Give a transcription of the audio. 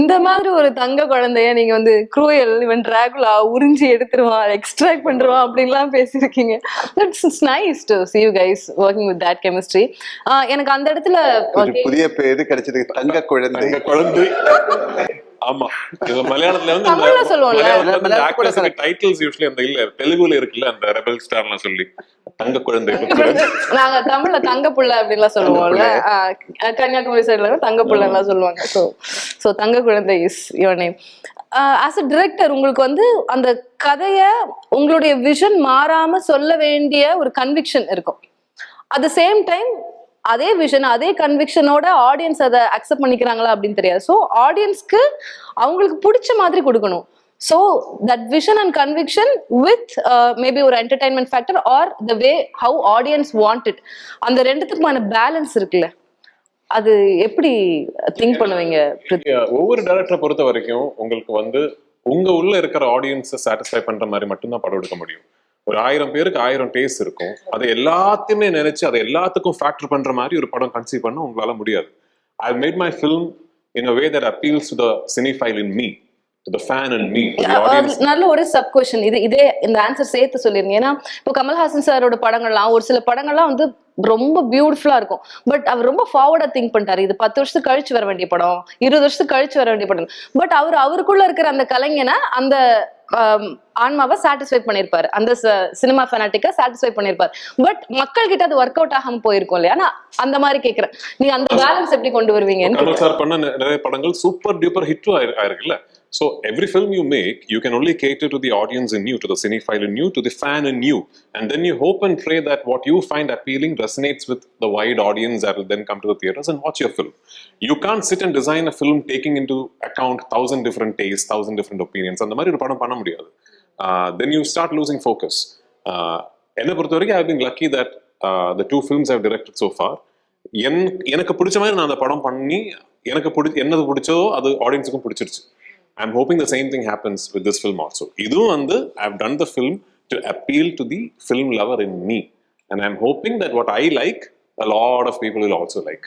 இந்த மாதிரி ஒரு தங்க குழந்தைய நீங்க வந்து க்ரூயல், இவன் டிராகுலா உறிஞ்சி எடுத்துருவான், எக்ஸ்ட்ராக்ட் பண்ணிருவான் அப்படின்லாம் பேசியிருக்கீங்க. It's nice to see you guys working with that chemistry. எனக்கு அந்த இடத்துல புதிய பேரு கிடைச்சது, தங்க குழந்தை. குழந்தை. ஆமா, இது மலையாளத்துல வந்து தமிழ்ல சொல்லுவோம்ல, டைட்டில்ஸ் யூசுவலி அந்த இல்ல தெலுங்குல இருக்குல்ல அந்த ரெபல் ஸ்டார்லாம் சொல்லி தங்க குழந்தை. நாங்க தமிழ்ல தங்க புள்ள அப்படின்லாம் சொல்லுவோம்ல, கன்னியாகுமரி சைட்ல தங்க புள்ள எல்லாம் சொல்லுவாங்க. சோ தங்க குழந்தை is your name. As a director உங்களுக்கு வந்து அந்த கதைய உங்களுடைய விஷன் மாறாம சொல்ல வேண்டிய ஒரு கன்விக்ஷன் இருக்கும். அட் த சேம் டைம் அதே விஷன் அதே கன்விக்ஷனோட ஆடியன்ஸ் அதை அக்செப்ட் பண்ணிக்கிறாங்களா அப்படின்னு தெரியாது. ஸோ ஆடியன்ஸ்க்கு அவங்களுக்கு பிடிச்ச மாதிரி கொடுக்கணும். So that vision and conviction with maybe ஒரு entertainment factor or the way how audience want it, அந்த ரெண்டுத்துக்குமான பேலன்ஸ் இருக்குல்ல, அது எப்படி திங்க் பண்ணுவீங்க? ஒவ்வொரு டைரக்டரை பொறுத்த வரைக்கும் உங்களுக்கு வந்து உங்க உள்ள இருக்கிற ஆடியன்ஸை சாட்டிஸ்ஃபை பண்ற மாதிரி மட்டும்தான் படம் எடுக்க முடியும். ஒரு 1000 பேருக்கு 1000 டேஸ்ட் இருக்கும். அதை எல்லாத்தையுமே நினைச்சு அதை எல்லாத்துக்கும் ஃபேக்டர் பண்ற மாதிரி ஒரு படம் கன்சீவ் பண்ண உங்களால முடியாது. I made my film in a way that appeals to the cinephile in me, to the fan in me, to the audience. நல்ல ஒரு சப் கொஸ்டின் இதே இந்த ஆன்சர் சேர்த்து சொல்லிருங்க. ஏன்னா இப்போ கமல்ஹாசன் சாரோட படங்கள்லாம் ஒரு சில படங்கள்லாம் வந்து ரொம்ப பியூட்டிஃபுல்லா இருக்கும். பட் அவர் ரொம்ப ஃபார்வர்டா திங்க் பண்ணிட்டாரு. இது 10 வருஷத்துக்கு கழிச்சு வர வேண்டிய படம், 20 வருஷத்துக்கு கழிச்சு வர வேண்டிய படம். பட் அவருக்குள்ள இருக்கிற அந்த கலைஞனை, அந்த ஆன்மாவை சாட்டிஸ்ஃபை பண்ணிருப்பாரு, அந்த சினிமா ஃபெனாட்டிக்கா சாட்டிஸ்ஃபை பண்ணிருப்பாரு. பட் மக்கள் கிட்ட அது ஒர்க் அவுட் ஆகாம போயிருக்கும் இல்லையா? ஆனா அந்த மாதிரி கேக்குறேன், நீங்க அந்த பேலன்ஸ் எப்படி கொண்டு வருவீங்க? கமல் சார் பண்ண நிறைய படங்கள் சூப்பர் டூப்பர் ஹிட் ஆயிருக்குல்ல. So every film you make, you can only cater to the audience in you, to the cinephile in you, to the fan in you, and then you hope and pray that what you find appealing resonates with the wide audience that will then come to the theaters and watch your film. You can't sit and design a film taking into account 1000 different tastes, 1000 different opinions. அந்த மாதிரி ஒரு படம் பண்ண முடியாது. Then you start losing focus. என்னை பொறுத்த வரைக்கும் I've been lucky that the 2 films I've directed so far, எனக்கு பிடிச்ச மாதிரி நான் அந்த படம் பண்ணி எனக்கு என்னது பிடிச்சதோ அது ஆடியன்ஸுக்கும் பிடிச்சிருச்சு. I'm hoping the same thing happens with this film also. இதுவும் வந்து I've done the film to appeal to the film lover in me, and I'm hoping that what I like, a lot of people will also like.